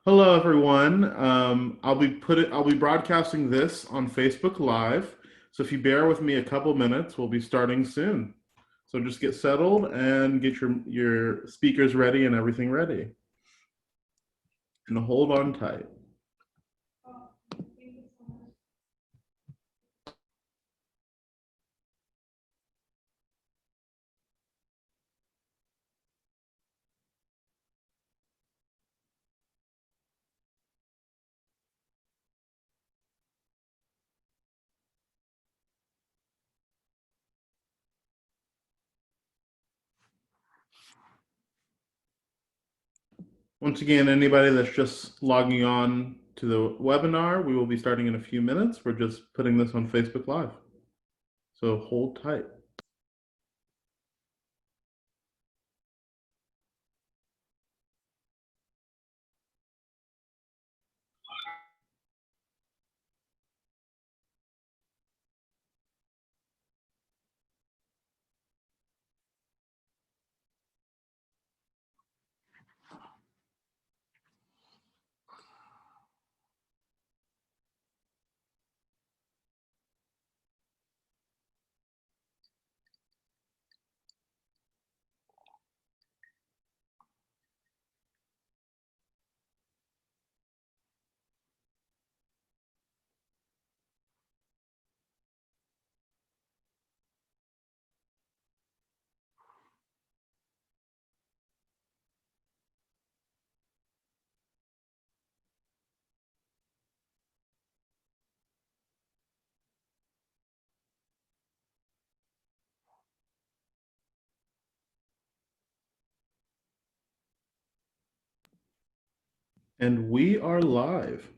Hello, everyone. I'll be broadcasting this on Facebook Live. So if you bear with me a couple minutes, we'll be starting soon. So just get settled and get your speakers ready and everything ready. And hold on tight. Once again, anybody that's just logging on to the webinar, we will be starting in a few minutes. We're just putting this on Facebook Live. So hold tight. And we are live.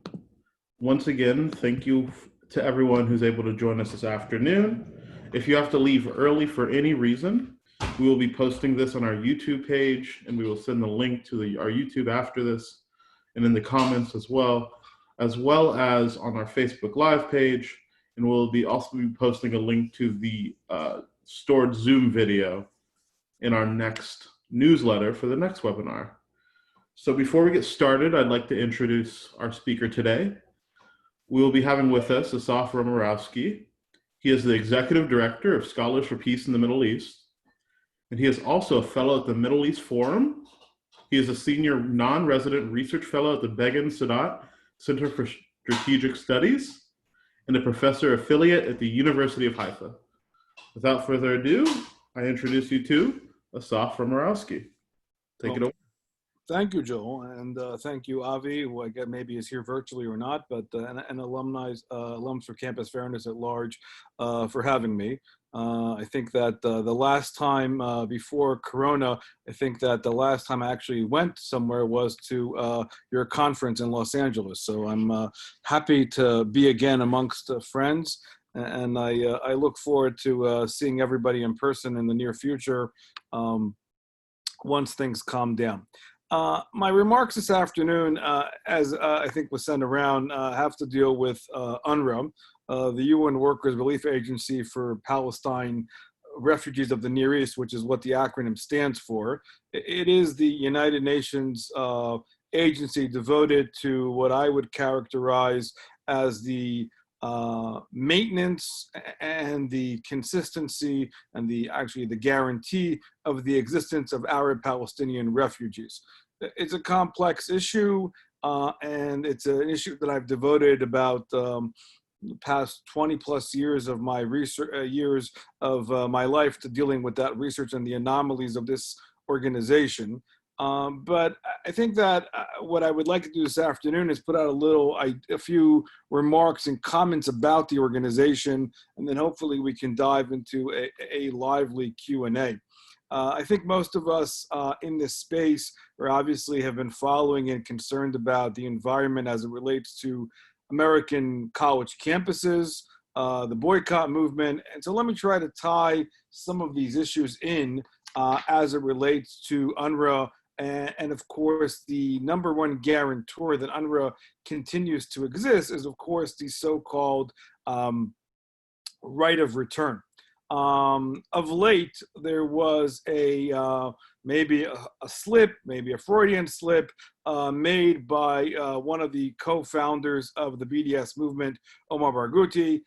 Once again, thank you to everyone who's able to join us this afternoon. If you have to leave early for any reason, we will be posting this on our YouTube page, and we will send the link to our YouTube after this and in the comments as well as on our Facebook Live page. And we'll also be posting a link to the stored Zoom video in our next newsletter for the next webinar. So before we get started, I'd like to introduce our speaker today. We will be having with us Asaf Romirowsky. He is the Executive Director of Scholars for Peace in the Middle East, and he is also a fellow at the Middle East Forum. He is a senior non-resident research fellow at the Begin Sadat Center for Strategic Studies and a professor affiliate at the University of Haifa. Without further ado, I introduce you to Asaf Romirowsky. Take it away. Thank you, Joel, and thank you, Avi, who I guess maybe is here virtually or not, but and alums for Campus Fairness at large for having me. I think that the last time before Corona, I think that the last time I actually went somewhere was to your conference in Los Angeles. So I'm happy to be again amongst friends, and I look forward to seeing everybody in person in the near future once things calm down. My remarks this afternoon, as I think was sent around, have to deal with UNRWA, the UN Workers Relief Agency for Palestine Refugees of the Near East, which is what the acronym stands for. It is the United Nations agency devoted to what I would characterize as the maintenance and the consistency and the guarantee of the existence of Arab Palestinian refugees. It's a complex issue, and it's an issue that I've devoted about the past 20 plus years of my research, my life to dealing with that research and the anomalies of this organization. But I think that what I would like to do this afternoon is put out a few remarks and comments about the organization, and then hopefully we can dive into a lively Q&A. I think most of us in this space obviously have been following and concerned about the environment as it relates to American college campuses, the boycott movement. And so let me try to tie some of these issues in as it relates to UNRWA. And of course, the number one guarantor that UNRWA continues to exist is, of course, the so-called right of return. Of late, there was maybe a slip, maybe a Freudian slip made by one of the co-founders of the BDS movement, Omar Barghouti,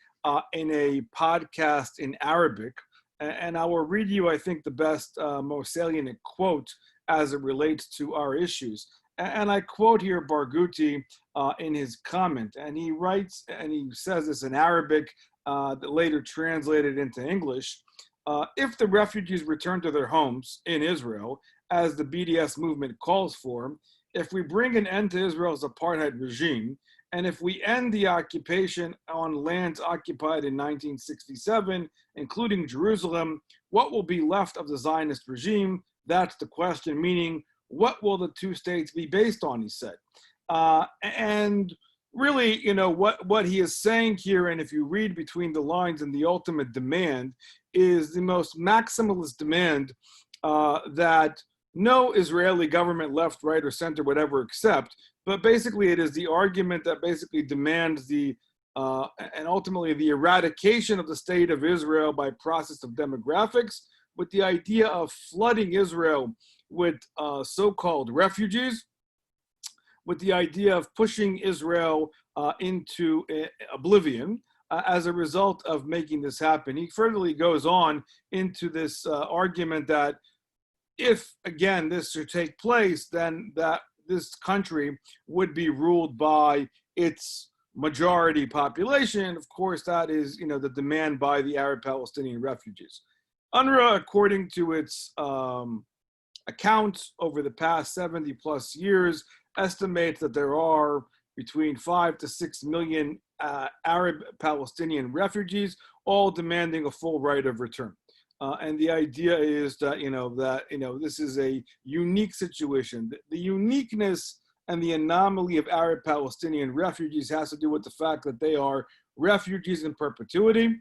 in a podcast in Arabic. And I will read you, I think, the best, most salient quote as it relates to our issues. And I quote here Barghouti in his comment, and he writes, and he says this in Arabic, that later translated into English. If the refugees return to their homes in Israel, as the BDS movement calls for, if we bring an end to Israel's apartheid regime, and if we end the occupation on lands occupied in 1967, including Jerusalem, what will be left of the Zionist regime? That's the question, meaning, what will the two states be based on, he said. And really, you know, what he is saying here, and if you read between the lines, and the ultimate demand is the most maximalist demand that no Israeli government, left, right, or center, would ever accept. But basically, it is the argument that basically demands the, and ultimately the eradication of the state of Israel by process of demographics, with the idea of flooding Israel with so-called refugees, with the idea of pushing Israel into oblivion as a result of making this happen. He furtherly goes on into this argument that if, again, this should take place, then that this country would be ruled by its majority population. Of course, that is, you know, the demand by the Arab Palestinian refugees. UNRWA, according to its accounts over the past 70 plus years, estimates that there are between 5 to 6 million Arab Palestinian refugees, all demanding a full right of return. And the idea is that, this is a unique situation. The uniqueness and the anomaly of Arab Palestinian refugees has to do with the fact that they are refugees in perpetuity.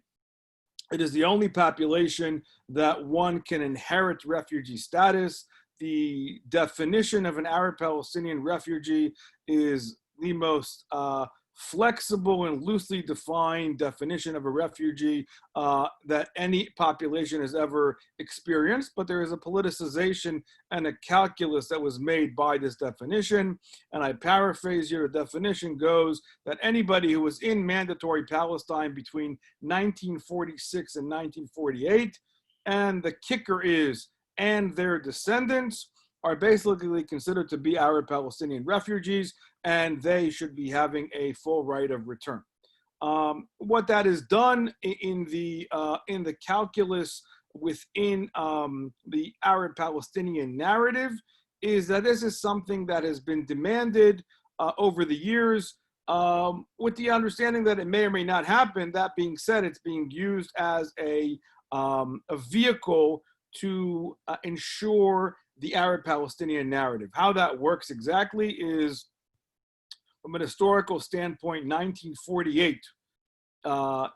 It is the only population that one can inherit refugee status. The definition of an Arab Palestinian refugee is the most flexible and loosely defined definition of a refugee that any population has ever experienced, but there is a politicization and a calculus that was made by this definition. And I paraphrase here, the definition goes that anybody who was in mandatory Palestine between 1946 and 1948, and the kicker is, and their descendants are basically considered to be Arab Palestinian refugees, and they should be having a full right of return. What that is done in the calculus within the Arab Palestinian narrative is that this is something that has been demanded over the years, with the understanding that it may or may not happen. That being said, it's being used as a vehicle to ensure the Arab Palestinian narrative. How that works exactly is, from an historical standpoint, 1948,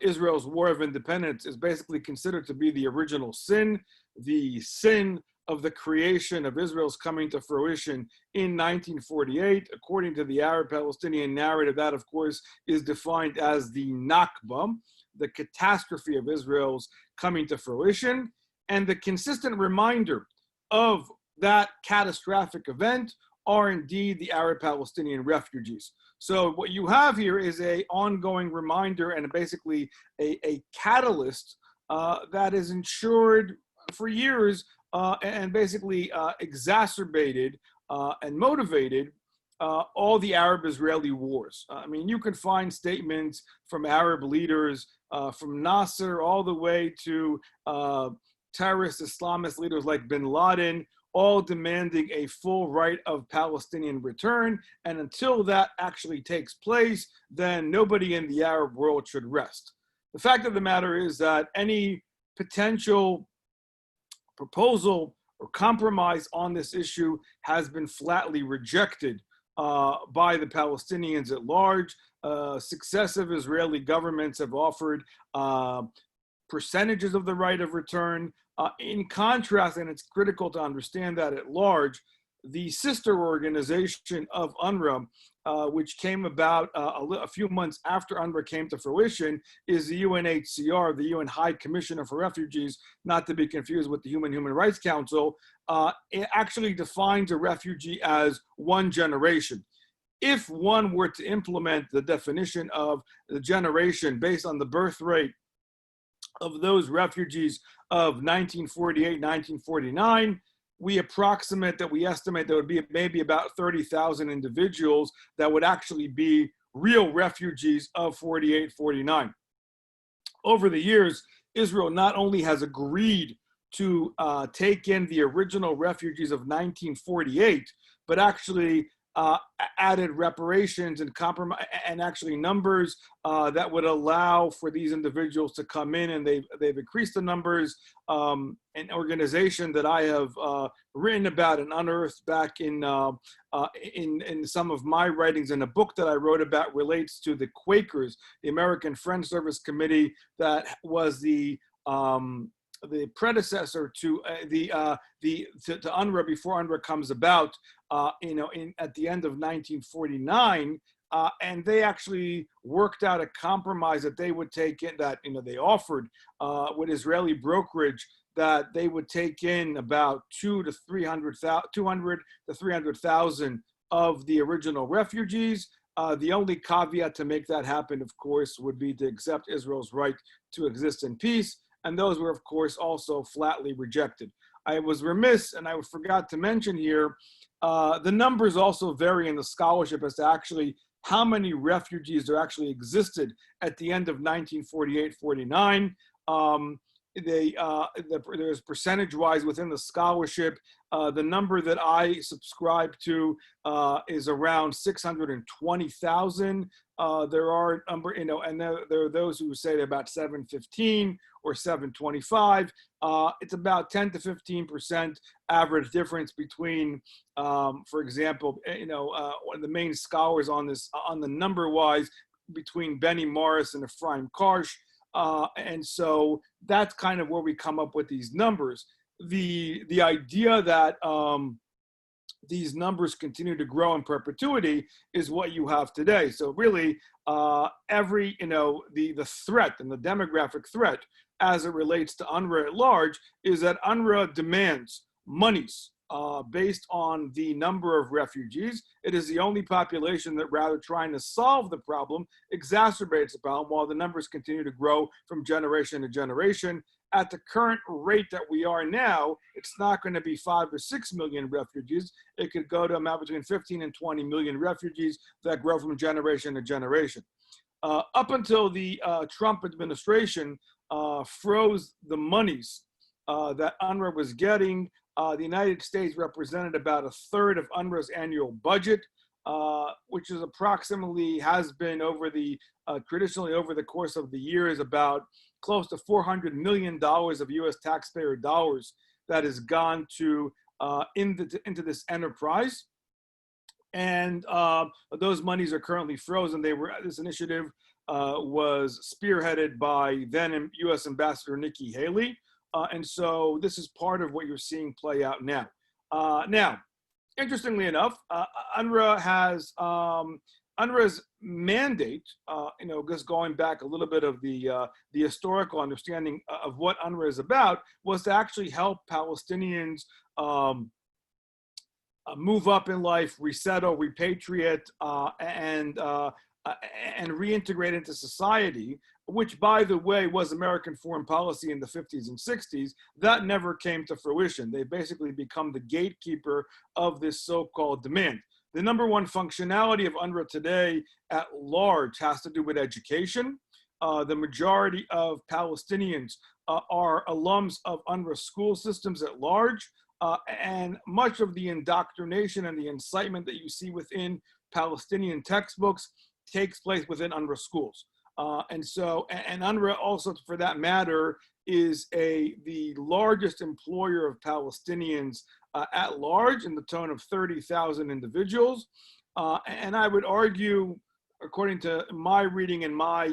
Israel's War of Independence is basically considered to be the original sin, the sin of the creation of Israel's coming to fruition in 1948. According to the Arab Palestinian narrative, that of course is defined as the Nakba, the catastrophe of Israel's coming to fruition. And the consistent reminder of that catastrophic event are indeed the Arab Palestinian refugees. So what you have here is an ongoing reminder and basically a catalyst that is ensured for years and basically exacerbated and motivated all the Arab-Israeli wars. I mean, you can find statements from Arab leaders, from Nasser all the way to terrorist Islamist leaders like bin Laden, all demanding a full right of Palestinian return. And until that actually takes place, then nobody in the Arab world should rest. The fact of the matter is that any potential proposal or compromise on this issue has been flatly rejected by the Palestinians at large. Successive Israeli governments have offered percentages of the right of return. In contrast, and it's critical to understand that at large, the sister organization of UNRWA, which came about a few months after UNRWA came to fruition, is the UNHCR, the UN High Commissioner for Refugees, not to be confused with the Human Rights Council. It actually defines a refugee as one generation. If one were to implement the definition of the generation based on the birth rate of those refugees of 1948, 1949, we estimate there would be maybe about 30,000 individuals that would actually be real refugees of 48, 49. Over the years, Israel not only has agreed to take in the original refugees of 1948, but actually added reparations and compromise and actually numbers that would allow for these individuals to come in, and they've increased the numbers. An organization that I have written about and unearthed back in some of my writings, in a book that I wrote about, relates to the Quakers, the American Friends Service Committee, that was the predecessor to to UNRWA before UNRWA comes about, at the end of 1949, and they actually worked out a compromise that they would take in, that they offered with Israeli brokerage, that they would take in about 200 to 300,000 of the original refugees. The only caveat to make that happen, of course, would be to accept Israel's right to exist in peace. And those were, of course, also flatly rejected. I was remiss, and I forgot to mention here, the numbers also vary in the scholarship as to actually how many refugees there actually existed at the end of 1948-49. There's percentage-wise within the scholarship. The number that I subscribe to is around 620,000. There are and there are those who say about 715 or 725. It's about 10 to 15% average difference between, for example, one of the main scholars on this, on the number-wise, between Benny Morris and Ephraim Karsh. And so that's kind of where we come up with these numbers. The idea that these numbers continue to grow in perpetuity is what you have today. So really, the threat and the demographic threat as it relates to UNRWA at large is that UNRWA demands monies based on the number of refugees. It is the only population that, rather trying to solve the problem, exacerbates the problem while the numbers continue to grow from generation to generation. At the current rate that we are now, it's not going to be 5 or 6 million refugees. It could go to about between 15 and 20 million refugees that grow from generation to generation. Up until the Trump administration froze the monies that UNRWA was getting, the United States represented about a third of UNRWA's annual budget, which is approximately, has been over the, traditionally over the course of the years, about close to $400 million of US taxpayer dollars that has gone to into this enterprise. And those monies are currently frozen. This initiative was spearheaded by then US Ambassador Nikki Haley. And so this is part of what you're seeing play out now. Now, interestingly enough, UNRWA has UNRWA's mandate, just going back a little bit of the historical understanding of what UNRWA is about, was to actually help Palestinians move up in life, resettle, repatriate, and reintegrate into society, which, by the way, was American foreign policy in the 50s and 60s. That never came to fruition. They basically become the gatekeeper of this so-called demand. The number one functionality of UNRWA today at large has to do with education. The majority of Palestinians are alums of UNRWA school systems at large, and much of the indoctrination and the incitement that you see within Palestinian textbooks takes place within UNRWA schools. And UNRWA also, for that matter, is the largest employer of Palestinians at large, in the tone of 30,000 individuals. And I would argue, according to my reading and my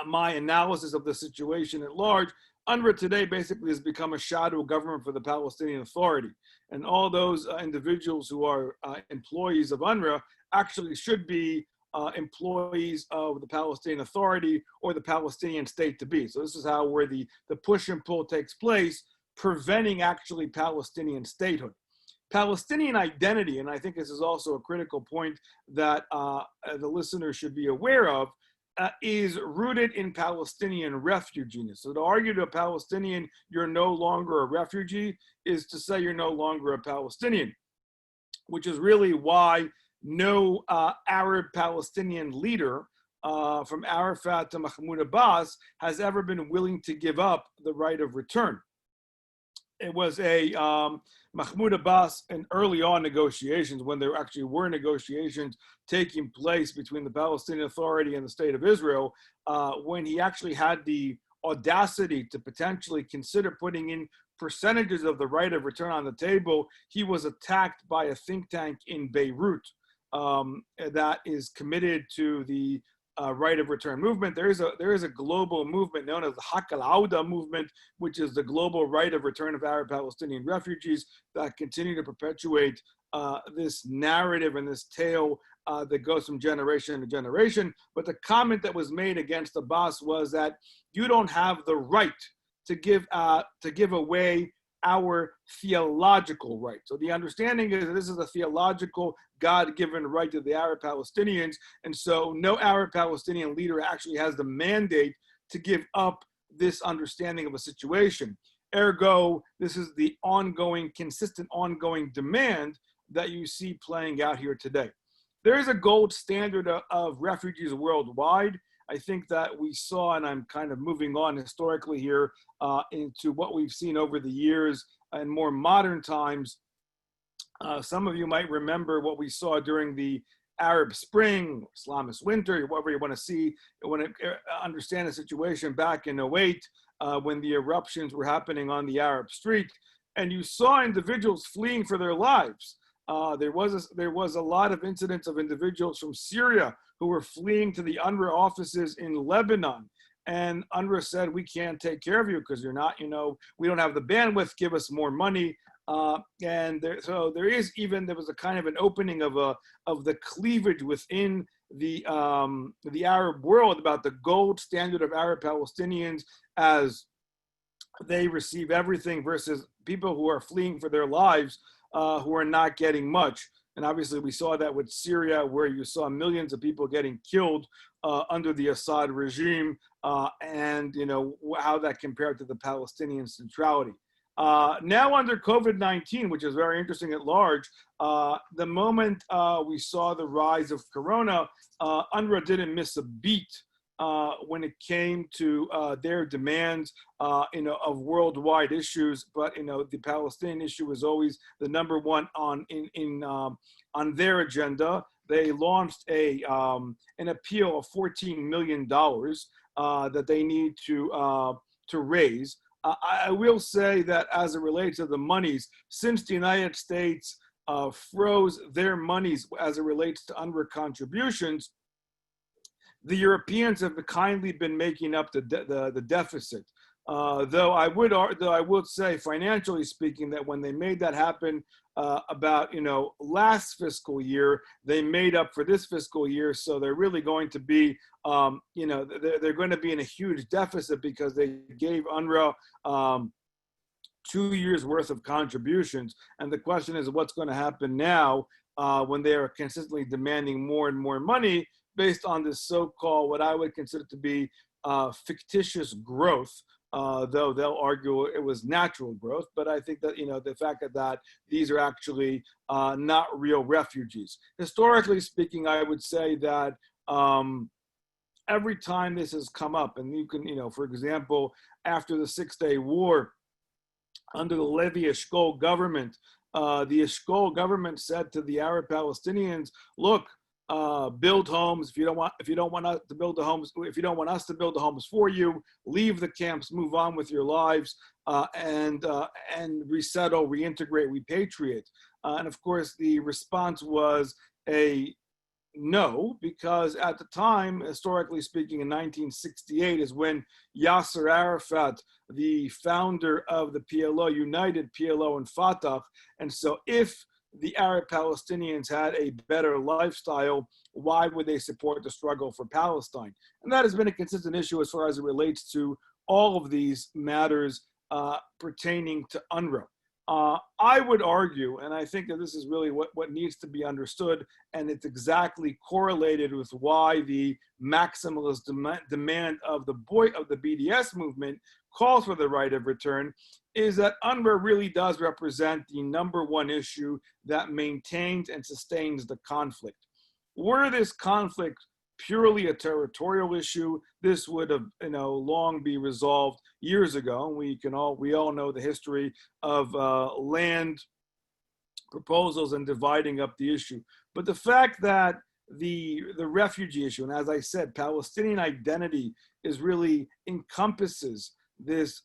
analysis of the situation at large, UNRWA today basically has become a shadow government for the Palestinian Authority. And all those individuals who are employees of UNRWA actually should be employees of the Palestinian Authority or the Palestinian state to be. So this is where the push and pull takes place, preventing actually Palestinian statehood. Palestinian identity, and I think this is also a critical point that the listener should be aware of, is rooted in Palestinian refugeness. So to argue to a Palestinian you're no longer a refugee is to say you're no longer a Palestinian, which is really why no Arab Palestinian leader from Arafat to Mahmoud Abbas has ever been willing to give up the right of return. It was Mahmoud Abbas in early on negotiations, when there actually were negotiations taking place between the Palestinian Authority and the State of Israel, when he actually had the audacity to potentially consider putting in percentages of the right of return on the table, he was attacked by a think tank in Beirut that is committed to the right of return movement. There is a global movement known as the Haq al-Auda movement, which is the global right of return of Arab Palestinian refugees that continue to perpetuate this narrative and this tale that goes from generation to generation. But the comment that was made against Abbas was that you don't have the right to give away our theological right. So the understanding is that this is a theological God-given right to the Arab Palestinians, and so no Arab Palestinian leader actually has the mandate to give up this understanding of a situation. Ergo, this is the consistent ongoing demand that you see playing out here today. There is a gold standard of refugees worldwide. I think that we saw, and I'm kind of moving on historically here into what we've seen over the years and more modern times. Some of you might remember what we saw during the Arab Spring, Islamist Winter, whatever you want to understand the situation back in 2008 when the eruptions were happening on the Arab street, and you saw individuals fleeing for their lives. There was a lot of incidents of individuals from Syria who were fleeing to the UNRWA offices in Lebanon. And UNRWA said, we can't take care of you because you're not, we don't have the bandwidth, give us more money. There was a kind of an opening of the cleavage within the Arab world about the gold standard of Arab Palestinians as they receive everything versus people who are fleeing for their lives who are not getting much. And obviously we saw that with Syria, where you saw millions of people getting killed under the Assad regime, and how that compared to the Palestinian centrality. Now under COVID-19, which is very interesting at large, the moment we saw the rise of Corona, UNRWA didn't miss a beat when it came to their demands, of worldwide issues. But the Palestinian issue was always the number one on their agenda. They launched an appeal of $14 million that they need to raise. I will say that as it relates to the monies, since the United States froze their monies as it relates to UNRWA contributions, the Europeans have kindly been making up the deficit. Though I would say, financially speaking, that when they made that happen about last fiscal year, they made up for this fiscal year. So they're really going to be they're going to be in a huge deficit because they gave UNRWA 2 years worth of contributions. And the question is, what's going to happen now when they are consistently demanding more and more money based on this so-called, what I would consider to be fictitious growth, though they'll argue it was natural growth. But I think that, the fact that these are actually not real refugees. Historically speaking, I would say that every time this has come up, and you can, for example, after the 6-Day War, under the Levi Eshkol government, the Eshkol government said to the Arab Palestinians, look, build homes. If you don't want us to build the homes, if you don't want us to build the homes for you, leave the camps, move on with your lives, and resettle, reintegrate, repatriate. And of course, the response was a No, because at the time, historically speaking, in 1968 is when Yasser Arafat, the founder of the PLO, united PLO and Fatah. And so if the Arab Palestinians had a better lifestyle, why would they support the struggle for Palestine? And that has been a consistent issue as far as it relates to all of these matters pertaining to UNRWA. I would argue, and I think that this is really what needs to be understood, and it's exactly correlated with why the maximalist demand of the BDS movement calls for the right of return, is that UNRWA really does represent the number one issue that maintains and sustains the conflict. Were this conflict purely a territorial issue, this would have, long be resolved years ago. We all know the history of land proposals and dividing up the issue. But the fact that the refugee issue, and as I said, Palestinian identity is really encompasses this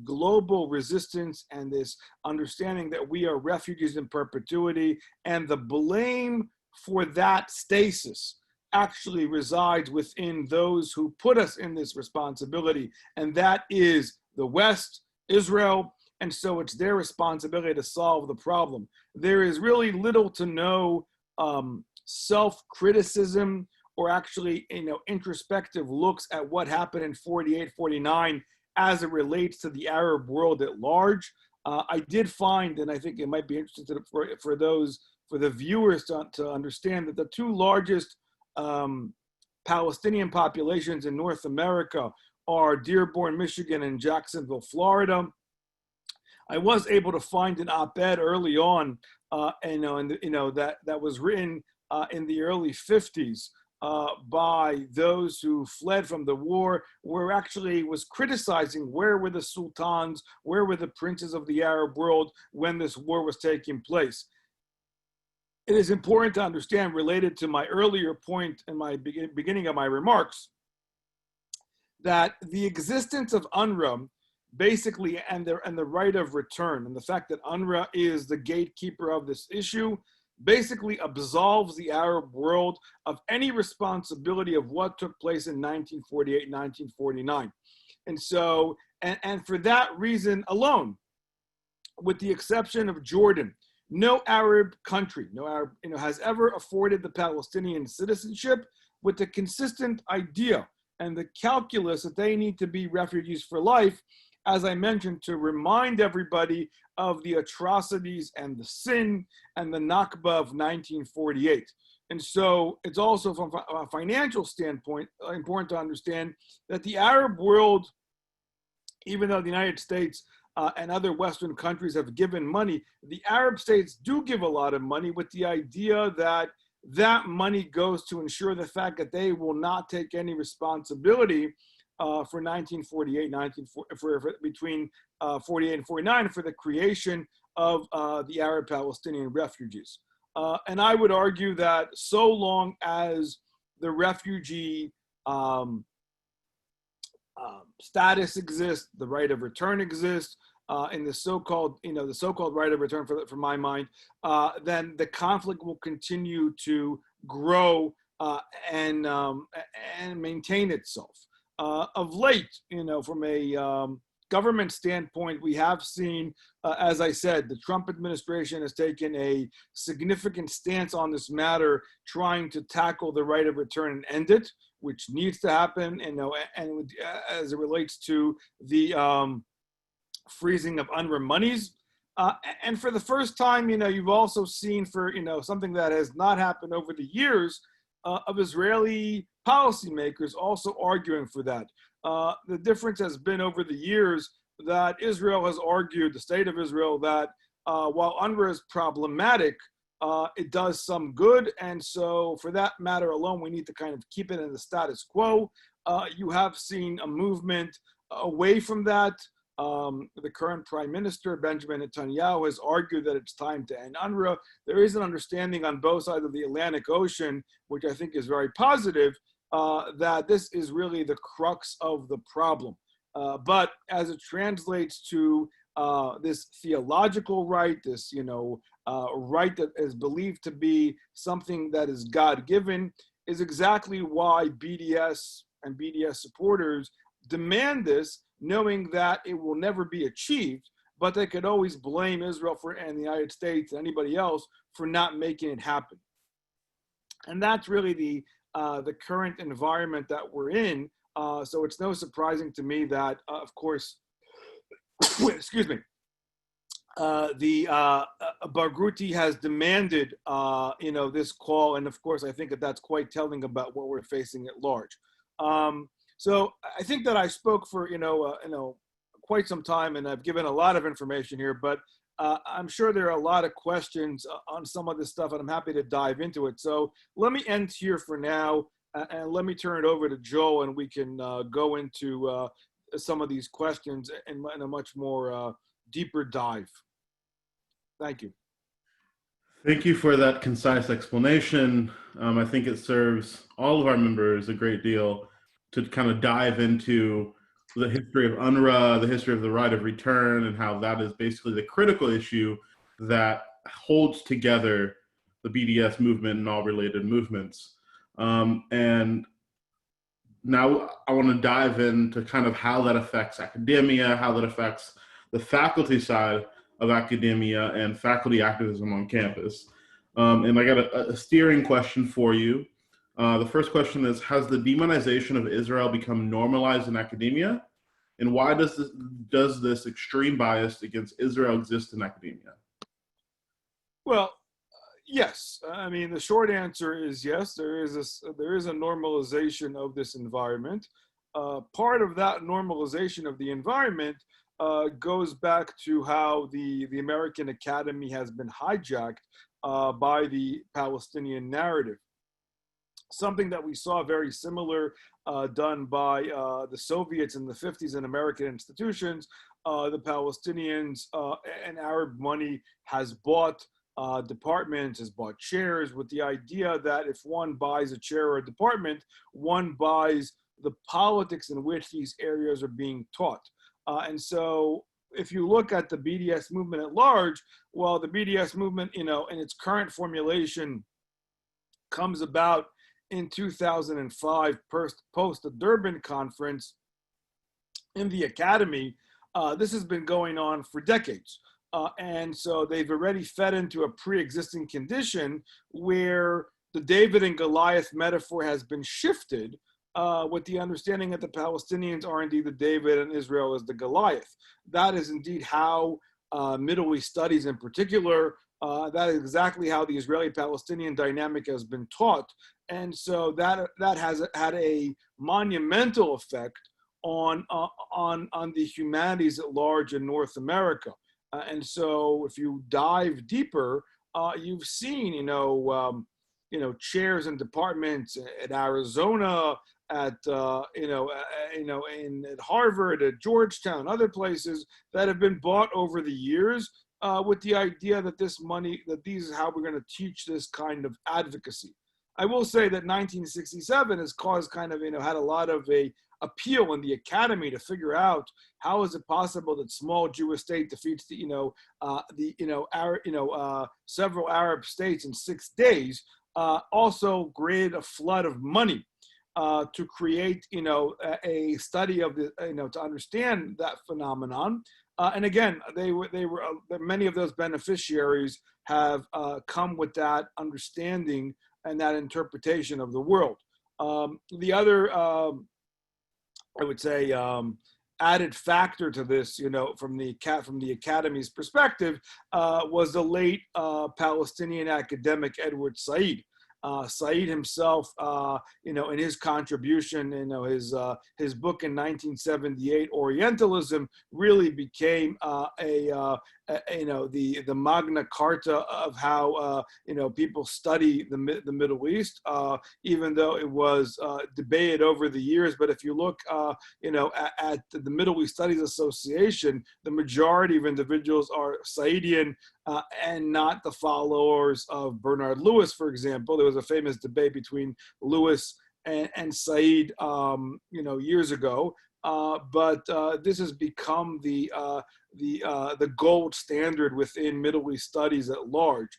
global resistance and this understanding that we are refugees in perpetuity, and the blame for that stasis actually resides within those who put us in this responsibility, and that is the West, Israel, and so it's their responsibility to solve the problem. There is really little to no self-criticism or actually introspective looks at what happened in 48, 49 as it relates to the Arab world at large. I did find, and I think it might be interesting for the viewers to understand, that the two largest Palestinian populations in North America are Dearborn, Michigan, and Jacksonville, Florida. I was able to find an op-ed early on, that was written in the early 50s by those who fled from the war, where actually was criticizing where were the sultans, where were the princes of the Arab world when this war was taking place. It is important to understand, related to my earlier point in my beginning of my remarks, that the existence of UNRWA basically, and the right of return, and the fact that UNRWA is the gatekeeper of this issue, basically absolves the Arab world of any responsibility of what took place in 1948, 1949. And so, and for that reason alone, with the exception of Jordan, no Arab country, has ever afforded the Palestinian citizenship, with the consistent idea and the calculus that they need to be refugees for life, as I mentioned, to remind everybody of the atrocities and the sin and the Nakba of 1948. And so it's also, from a financial standpoint, important to understand that the Arab world, even though the United States and other Western countries have given money, the Arab states do give a lot of money, with the idea that that money goes to ensure the fact that they will not take any responsibility for 1948, between 48 and 49, for the creation of the Arab Palestinian refugees. And I would argue that so long as the refugee status exists, the right of return exists, in the so-called right of return, for my mind, then the conflict will continue to grow and maintain itself. Of late, from a government standpoint, we have seen, as I said, the Trump administration has taken a significant stance on this matter, trying to tackle the right of return and end it, which needs to happen, and as it relates to the freezing of UNRWA monies. And for the first time, you've also seen, for something that has not happened over the years, of Israeli policymakers also arguing for that. The difference has been over the years that Israel has argued, the state of Israel, that while UNRWA is problematic, it does some good. And so for that matter alone, we need to kind of keep it in the status quo. You have seen a movement away from that. The current Prime Minister, Benjamin Netanyahu, has argued that it's time to end UNRWA. There is an understanding on both sides of the Atlantic Ocean, which I think is very positive, that this is really the crux of the problem. But as it translates to this theological right, this right that is believed to be something that is God-given, is exactly why BDS and BDS supporters demand this, knowing that it will never be achieved, but they could always blame Israel and the United States and anybody else for not making it happen. And that's really the current environment that we're in. So it's no surprising to me that, of course, excuse me, Barghouti has demanded, this call, and of course, I think that that's quite telling about what we're facing at large. So I think that I spoke for quite some time, and I've given a lot of information here, but I'm sure there are a lot of questions on some of this stuff, and I'm happy to dive into it. So let me end here for now, and let me turn it over to Joel, and we can go into some of these questions in a much more deeper dive. Thank you. Thank you for that concise explanation. I think it serves all of our members a great deal to kind of dive into the history of UNRWA, the history of the right of return, and how that is basically the critical issue that holds together the BDS movement and all related movements. And now I want to dive into kind of how that affects academia, how that affects the faculty side of academia and faculty activism on campus. And I got a steering question for you. The first question is, has the demonization of Israel become normalized in academia? And why does this extreme bias against Israel exist in academia? Well, yes. I mean, the short answer is yes. There is a normalization of this environment. Part of that normalization of the environment goes back to how the American Academy has been hijacked by the Palestinian narrative. Something that we saw very similar done by the Soviets in the 50s in American institutions. The Palestinians and Arab money has bought departments, has bought chairs, with the idea that if one buys a chair or a department, one buys the politics in which these areas are being taught. And so if you look at the BDS movement at large, well, the BDS movement, in its current formulation comes about in 2005, post the Durban conference in the academy. This has been going on for decades. And so they've already fed into a pre-existing condition where the David and Goliath metaphor has been shifted with the understanding that the Palestinians are indeed the David and Israel is the Goliath. That is indeed how Middle East studies in particular, that is exactly how the Israeli-Palestinian dynamic has been taught. And so that has had a monumental effect on the humanities at large in North America. And so if you dive deeper, you've seen, chairs and departments at Arizona, at at Harvard, at Georgetown, other places that have been bought over the years with the idea that this is how we're going to teach this kind of advocacy. I will say that 1967 has caused had a lot of a appeal in the academy to figure out how is it possible that small Jewish state defeats several Arab states in 6 days. Also created a flood of money to create a study of the to understand that phenomenon. And again, they were many of those beneficiaries have come with that understanding and that interpretation of the world. The other, I would say, added factor to this, from the Academy's perspective, was the late Palestinian academic Edward Said. Said himself, in his contribution, his book in 1978, Orientalism, really became the Magna Carta of how people study the Middle East, even though it was debated over the years. But if you look, at the Middle East Studies Association, the majority of individuals are Saidian and not the followers of Bernard Lewis, for example. There was a famous debate between Lewis and Said, years ago. but this has become the gold standard within Middle East studies at large.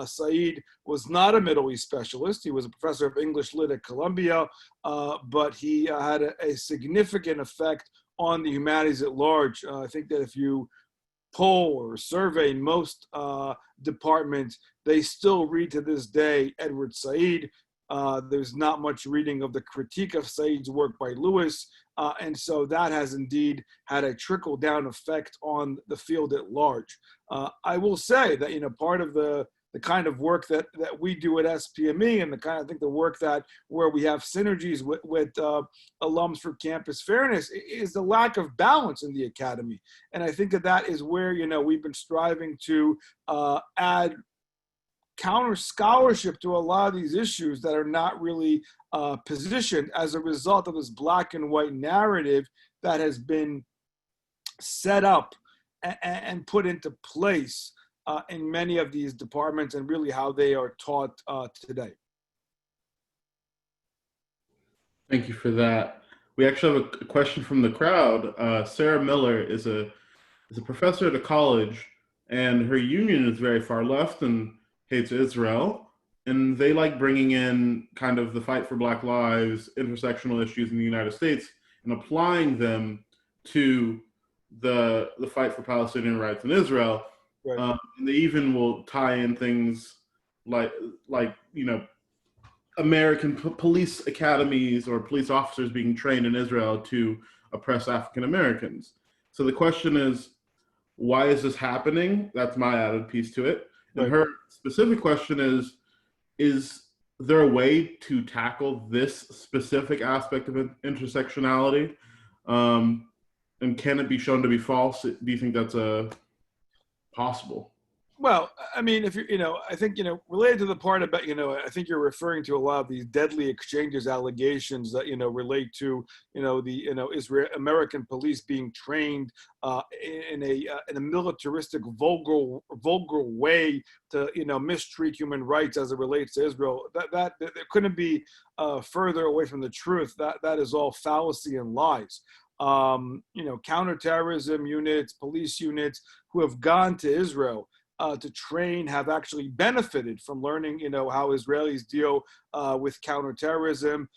Said was not a Middle East specialist. He was a professor of English Lit at Columbia, but he had a significant effect on the humanities at large. I think that if you poll or survey most departments, they still read to this day Edward Said. There's not much reading of the critique of Said's work by Lewis, and so that has indeed had a trickle-down effect on the field at large. I will say that, you know, part of the kind of work that we do at SPME, and the kind of, I think, the work that where we have synergies with alums for campus fairness, is the lack of balance in the academy. And I think that is where, you know, we've been striving to add counter scholarship to a lot of these issues that are not really positioned as a result of this black and white narrative that has been set up and put into place in many of these departments, and really how they are taught today. Thank you for that. We actually have a question from the crowd. Sarah Miller is a professor at a college, and her union is very far left and hates Israel. And they like bringing in kind of the fight for Black lives, intersectional issues in the United States, and applying them to the fight for Palestinian rights in Israel. Right. And they even will tie in things like you know, American police academies or police officers being trained in Israel to oppress African Americans. So the question is, why is this happening? That's my added piece to it. And her specific question is there a way to tackle this specific aspect of intersectionality? And can it be shown to be false? Do you think that's possible? Well, I mean, if you know, I think, you know, related to the part about, you know, I think you're referring to a lot of these deadly exchanges allegations that, you know, relate to, you know, the, you know, American police being trained in a militaristic, vulgar way to, you know, mistreat human rights as it relates to Israel. That couldn't be further away from the truth. That is all fallacy and lies. You know, counterterrorism units, police units who have gone to Israel to train have actually benefited from learning, you know, how Israelis deal with counterterrorism.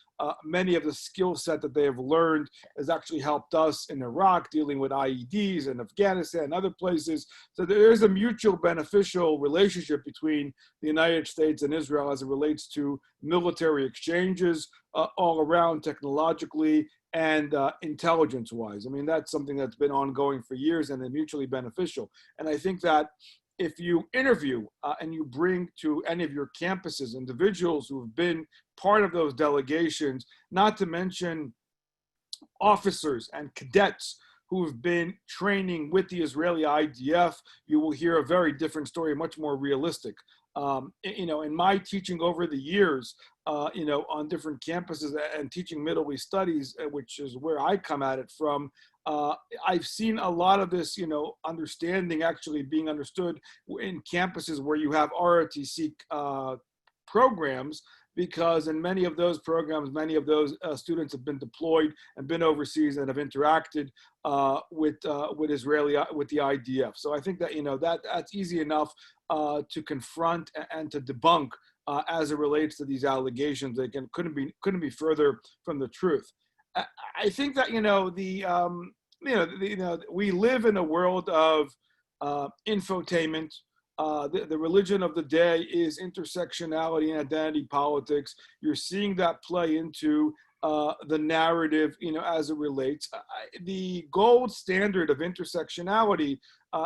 Many of the skill set that they have learned has actually helped us in Iraq dealing with IEDs, and Afghanistan and other places. So there is a mutual beneficial relationship between the United States and Israel as it relates to military exchanges all around, technologically and intelligence-wise. I mean, that's something that's been ongoing for years and mutually beneficial. And I think that if you interview and you bring to any of your campuses individuals who have been part of those delegations, not to mention officers and cadets who have been training with the Israeli IDF, you will hear a very different story, much more realistic. You know, in my teaching over the years, you know, on different campuses and teaching Middle East studies, which is where I come at it from, I've seen a lot of this, you know, understanding actually being understood in campuses where you have ROTC programs, because in many of those programs, many of those students have been deployed and been overseas and have interacted with Israeli, with the IDF. So I think that, you know, that's easy enough to confront and to debunk as it relates to these allegations. They couldn't be further from the truth. I think that, you know, we live in a world of infotainment. The religion of the day is intersectionality and identity politics. You're seeing that play into the narrative, you know, as it relates. The gold standard of intersectionality,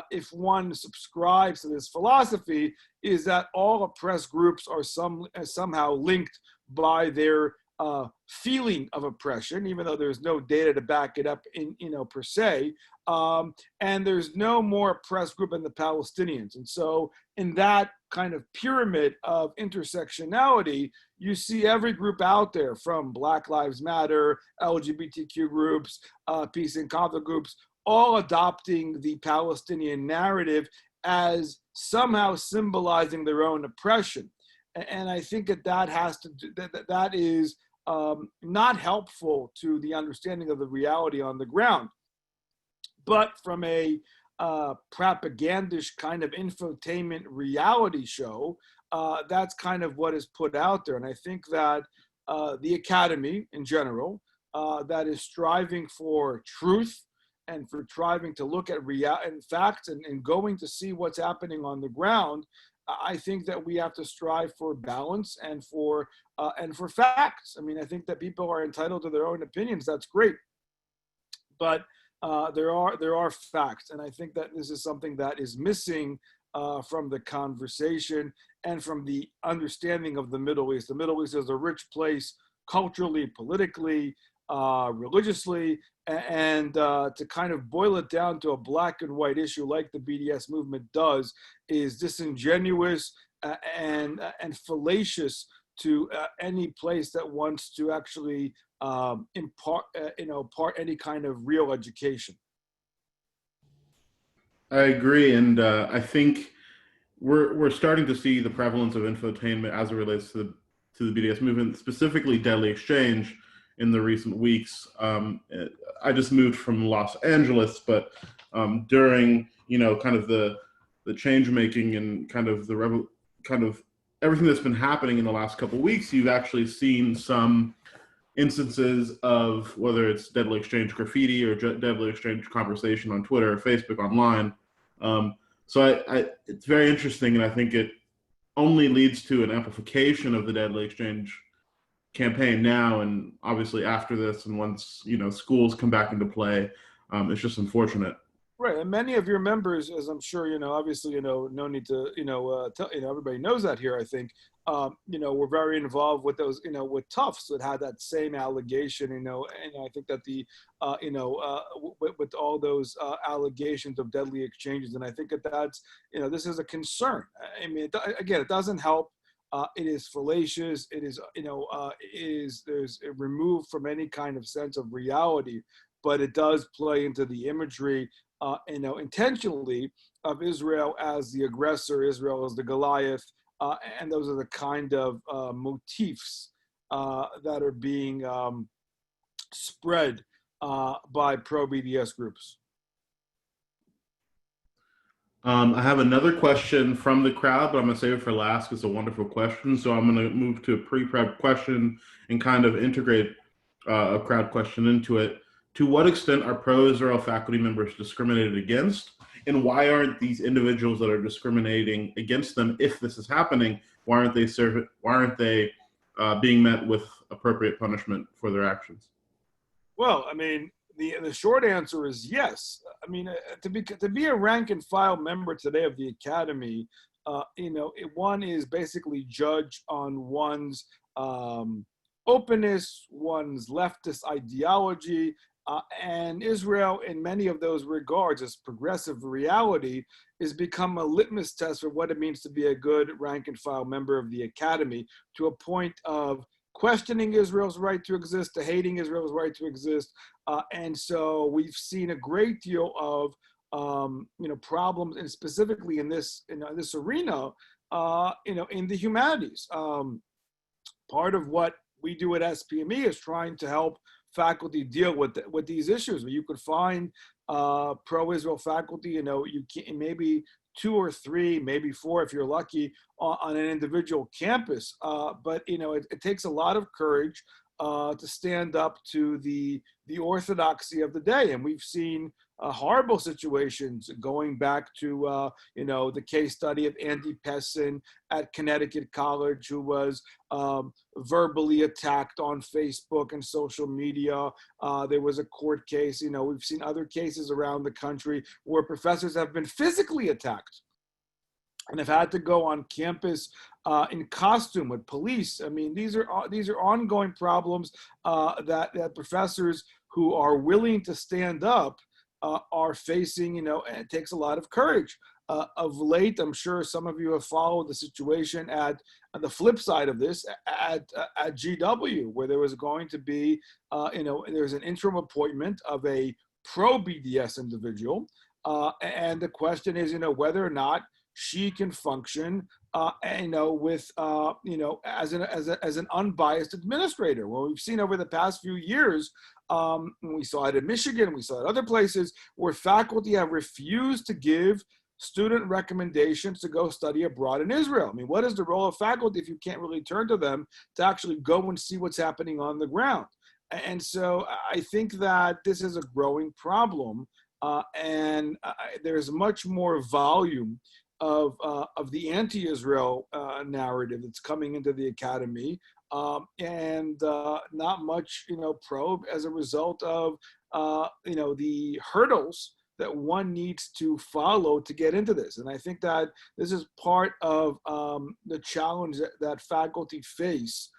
if one subscribes to this philosophy, is that all oppressed groups are somehow linked by their feeling of oppression, even though there's no data to back it up in, you know, per se. And there's no more oppressed group than the Palestinians. And so in that kind of pyramid of intersectionality, you see every group out there, from Black Lives Matter, LGBTQ groups, peace and conflict groups, all adopting the Palestinian narrative as somehow symbolizing their own oppression. And I think that has to do, that is not helpful to the understanding of the reality on the ground. But from a propagandish kind of infotainment reality show, that's kind of what is put out there. And I think that the academy in general, that is striving for truth and for striving to look at facts and going to see what's happening on the ground, I think that we have to strive for balance and for facts. I mean, I think that people are entitled to their own opinions. That's great, but there are facts, and I think that this is something that is missing from the conversation and from the understanding of the Middle East. The Middle East is a rich place culturally, politically, religiously, and to kind of boil it down to a black and white issue like the BDS movement does is disingenuous and fallacious to any place that wants to actually impart any kind of real education. I agree, and I think we're starting to see the prevalence of infotainment as it relates to the BDS movement, specifically deadly exchange, in the recent weeks. I just moved from Los Angeles, but during kind of the change making and kind of everything that's been happening in the last couple of weeks, you've actually seen some instances of whether it's deadly exchange graffiti or deadly exchange conversation on Twitter or Facebook online. So it's very interesting, and I think it only leads to an amplification of the deadly exchange campaign now, and obviously after this, and once schools come back into play, it's just unfortunate. Right, and many of your members, as I'm sure obviously no need to tell everybody knows that here. I think were very involved with those with Tufts that had that same allegation. And I think that the with all those allegations of deadly exchanges, and I think that that's this is a concern. I mean, again, it doesn't help. It is fallacious. It is there's removed from any kind of sense of reality, but it does play into the imagery. Intentionally of Israel as the aggressor, Israel as the Goliath, and those are the kind of motifs that are being spread by pro-BDS groups. I have another question from the crowd, but I'm going to save it for last. It's a wonderful question, so I'm going to move to a pre-prep question and kind of integrate a crowd question into it. To what extent are pro-Israel faculty members discriminated against, and why aren't these individuals that are discriminating against them, if this is happening, why aren't they being met with appropriate punishment for their actions? Well, I mean, the short answer is yes. I mean, to be a rank and file member today of the academy, one is basically judged on one's openness, one's leftist ideology. And Israel, in many of those regards, as progressive reality, has become a litmus test for what it means to be a good rank and file member of the academy, to a point of questioning Israel's right to exist, to hating Israel's right to exist. And so we've seen a great deal of problems, and specifically in this arena, in the humanities. Part of what we do at SPME is trying to help faculty deal with these issues. Where you could find pro-Israel faculty, you can maybe 2 or 3, maybe 4 if you're lucky on an individual campus. But it takes a lot of courage to stand up to the orthodoxy of the day, and we've seen horrible situations going back to the case study of Andy Pessin at Connecticut College, who was verbally attacked on Facebook and social media. There was a court case. We've seen other cases around the country where professors have been physically attacked and have had to go on campus in costume with police. I mean, these are ongoing problems that professors who are willing to stand up are facing, and it takes a lot of courage. Of late, I'm sure some of you have followed the situation at the flip side of this at GW, where there was going to be, there's an interim appointment of a pro-BDS individual. And the question is, whether or not she can function, with, as an unbiased administrator. Well, we've seen over the past few years, we saw it in Michigan, we saw it other places, where faculty have refused to give student recommendations to go study abroad in Israel. I mean, what is the role of faculty if you can't really turn to them to actually go and see what's happening on the ground? And so I think that this is a growing problem, and there's much more volume of the anti-Israel narrative that's coming into the academy, and not much, probe as a result of, the hurdles that one needs to follow to get into this. And I think that this is part of the challenge that faculty face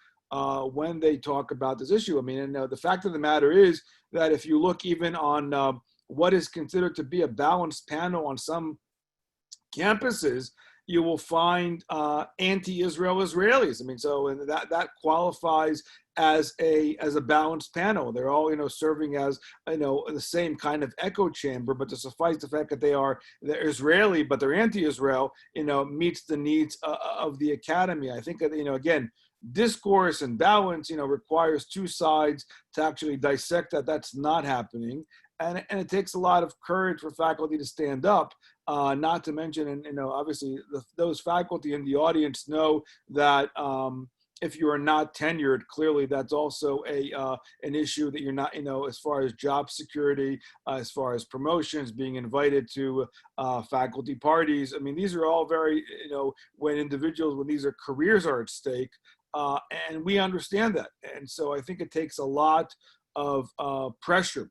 when they talk about this issue. I mean, and the fact of the matter is that if you look even on what is considered to be a balanced panel on some campuses, you will find anti-Israel Israelis. I mean, so and that qualifies as a balanced panel. They're all serving as the same kind of echo chamber. But to suffice the fact that they're Israeli, but they're anti-Israel, meets the needs of the academy. I think that again, discourse and balance requires two sides to actually dissect that. That's not happening. And it takes a lot of courage for faculty to stand up, not to mention, and obviously those faculty in the audience know that if you are not tenured, clearly that's also an issue that you're not, as far as job security, as far as promotions, being invited to faculty parties. I mean, these are all very, when these are careers are at stake, and we understand that. And so I think it takes a lot of pressure.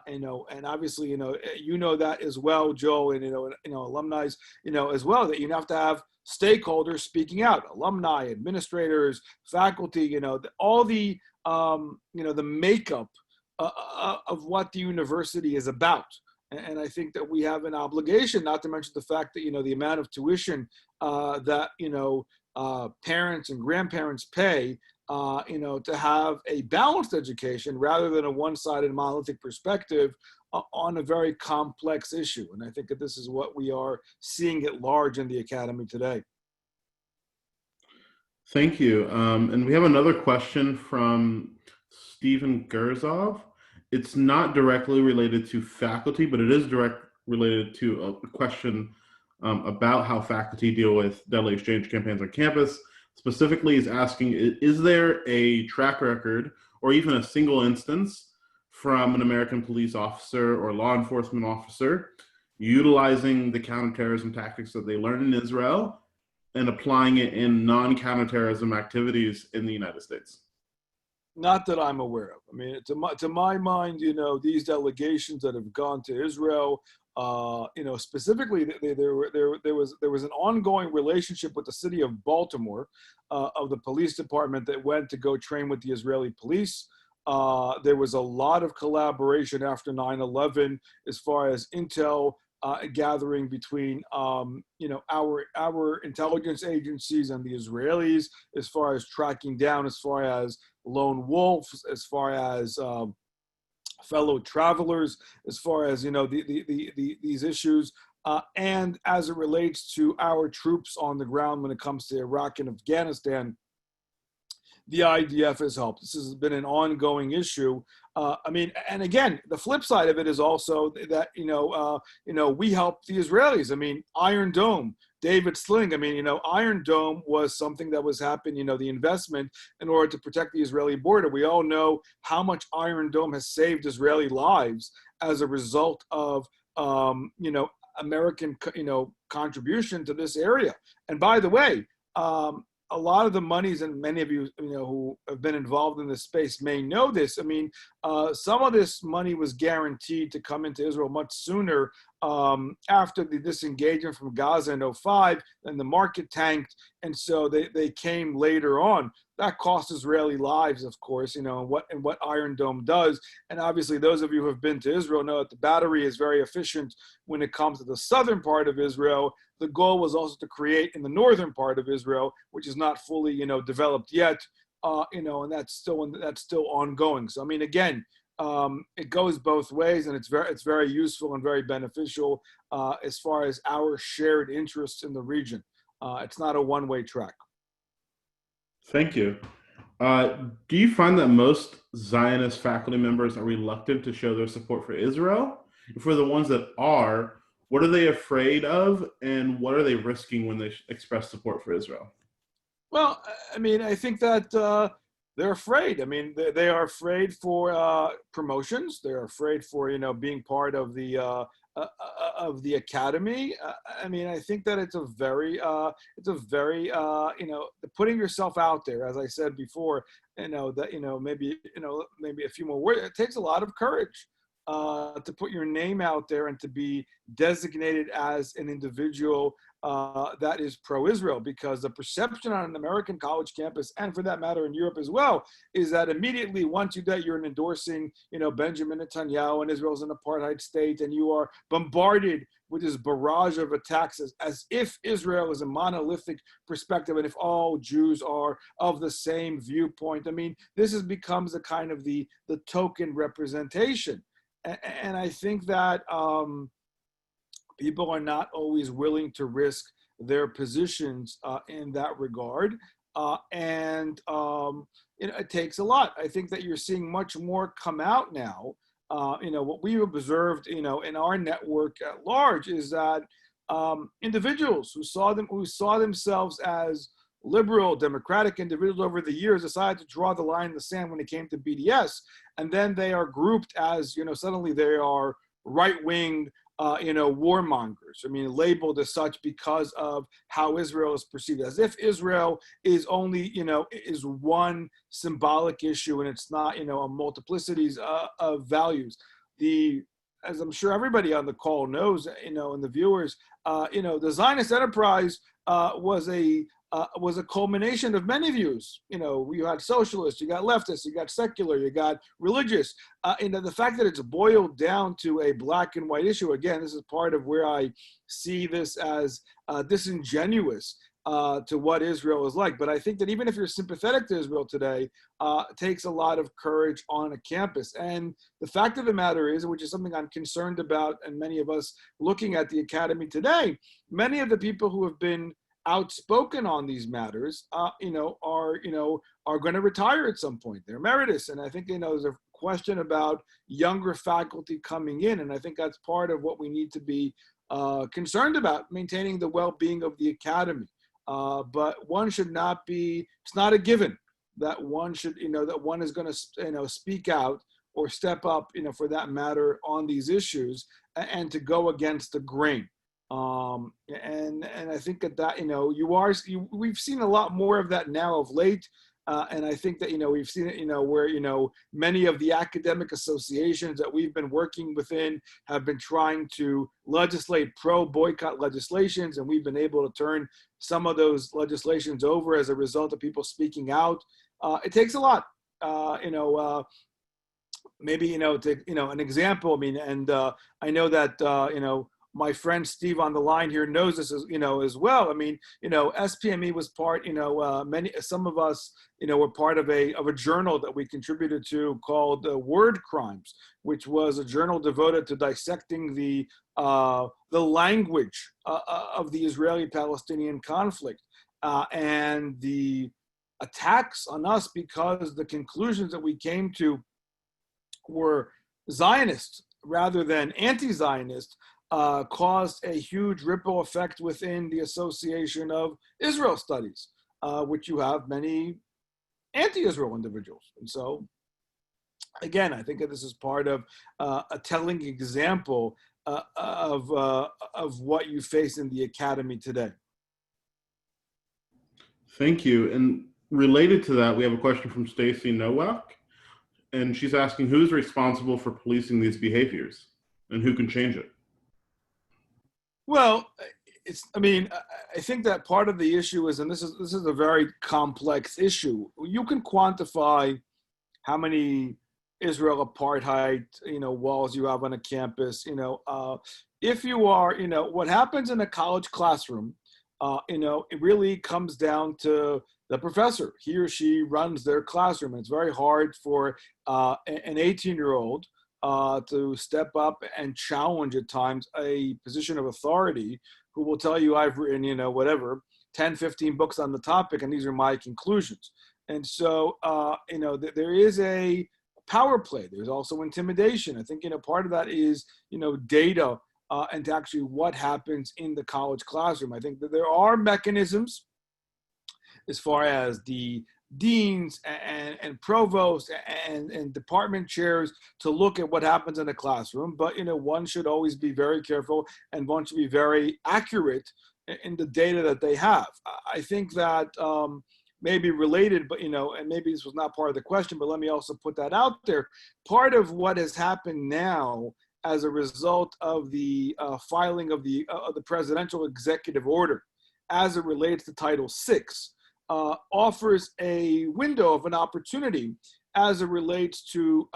And obviously, that as well, Joe, and, alumni, as well, that you have to have stakeholders speaking out, alumni, administrators, faculty, all the, the makeup of what the university is about. And I think that we have an obligation, not to mention the fact that, the amount of tuition that, parents and grandparents pay, to have a balanced education rather than a one-sided monolithic perspective on a very complex issue. And I think that this is what we are seeing at large in the academy today. Thank you. And we have another question from Stephen Gerzov. It's not directly related to faculty, but it is related to a question about how faculty deal with deadly exchange campaigns on campus. Specifically, is asking, is there a track record or even a single instance from an American police officer or law enforcement officer utilizing the counterterrorism tactics that they learned in Israel and applying it in non-counterterrorism activities in the United States? Not that I'm aware of. I mean, to my mind, these delegations that have gone to Israel, specifically, there was an ongoing relationship with the city of Baltimore, of the police department that went to go train with the Israeli police. There was a lot of collaboration after 9/11 as far as intel gathering between, our intelligence agencies and the Israelis, as far as tracking down, as far as lone wolves, as far as fellow travelers, as far as these issues, and as it relates to our troops on the ground when it comes to Iraq and Afghanistan, the IDF has helped. This has been an ongoing issue. And again, the flip side of it is also that we help the Israelis. I mean, Iron Dome, David Sling. I mean, Iron Dome was something that was happening. The investment in order to protect the Israeli border. We all know how much Iron Dome has saved Israeli lives as a result of American contribution to this area. And by the way, a lot of the monies, and many of you, who have been involved in this space may know this. I mean, some of this money was guaranteed to come into Israel much sooner after the disengagement from Gaza in 2005, and the market tanked, and so they came later on. That cost Israeli lives, of course, and what Iron Dome does. And obviously, those of you who have been to Israel know that the battery is very efficient when it comes to the southern part of Israel. The goal was also to create in the northern part of Israel, which is not fully, developed yet, and that's still ongoing. So, I mean, again, it goes both ways, and it's very useful and very beneficial as far as our shared interests in the region. It's not a one-way track. Thank you. Do you find that most Zionist faculty members are reluctant to show their support for Israel? For the ones that are, what are they afraid of, and what are they risking when they express support for Israel? Well, I mean, I think that they're afraid. I mean, they are afraid for promotions. They're afraid for being part of the academy. I mean, I think that it's a very putting yourself out there, as I said before. Maybe a few more words. It takes a lot of courage to put your name out there and to be designated as an individual that is pro-Israel, because the perception on an American college campus, and for that matter in Europe as well, is that immediately once you that you're endorsing, Benjamin Netanyahu and Israel's an apartheid state, and you are bombarded with this barrage of attacks as if Israel is a monolithic perspective and if all Jews are of the same viewpoint. I mean, becomes a kind of the token representation. And I think that people are not always willing to risk their positions in that regard. It takes a lot. I think that you're seeing much more come out now. What we've observed, in our network at large is that individuals who saw themselves as liberal, democratic individuals over the years decided to draw the line in the sand when it came to BDS. And then they are grouped as, suddenly they are right-wing, warmongers. I mean, labeled as such because of how Israel is perceived, as if Israel is only, is one symbolic issue and it's not, a multiplicities of values. As I'm sure everybody on the call knows, and the viewers, the Zionist enterprise was a culmination of many views. You had socialists, you got leftists, you got secular, you got religious. The fact that it's boiled down to a black and white issue, again, this is part of where I see this as disingenuous to what Israel is like. But I think that even if you're sympathetic to Israel today, it takes a lot of courage on a campus. And the fact of the matter is, which is something I'm concerned about, and many of us looking at the academy today, many of the people who have been outspoken on these matters, are going to retire at some point. They're emeritus, and I think there's a question about younger faculty coming in, and I think that's part of what we need to be concerned about, maintaining the well-being of the academy. But one should not be. It's not a given that one should, that one is going to, speak out or step up, for that matter, on these issues and to go against the grain. And I think that we've seen a lot more of that now of late. And I think that, we've seen it, where, many of the academic associations that we've been working within have been trying to legislate pro-boycott legislations, and we've been able to turn some of those legislations over as a result of people speaking out. It takes a lot, maybe, an example. I mean, and I know that, my friend Steve on the line here knows this as well. I mean, SPME was part, some of us, were part of a journal that we contributed to called Word Crimes, which was a journal devoted to dissecting the language of the Israeli-Palestinian conflict and the attacks on us, because the conclusions that we came to were Zionist rather than anti-Zionist, caused a huge ripple effect within the Association of Israel Studies, which you have many anti-Israel individuals. And so, again, I think that this is part of a telling example of what you face in the academy today. Thank you. And related to that, we have a question from Stacy Nowak, and she's asking, who's responsible for policing these behaviors and who can change it? Well, I think that part of the issue is, and this is a very complex issue. You can quantify how many Israel apartheid, walls you have on a campus. If you are, what happens in a college classroom, it really comes down to the professor. He or she runs their classroom, and it's very hard for an 18-year-old to step up and challenge at times a position of authority who will tell you, I've written, whatever, 10, 15 books on the topic, and these are my conclusions. And so, there is a power play. There's also intimidation. I think, part of that is, data and actually what happens in the college classroom. I think that there are mechanisms as far as the deans and provosts and department chairs to look at what happens in the classroom. But, one should always be very careful, and one should be very accurate in the data that they have. I think that maybe related, but, and maybe this was not part of the question, but let me also put that out there. Part of what has happened now as a result of the filing of the presidential executive order as it relates to Title VI, offers a window of an opportunity as it relates to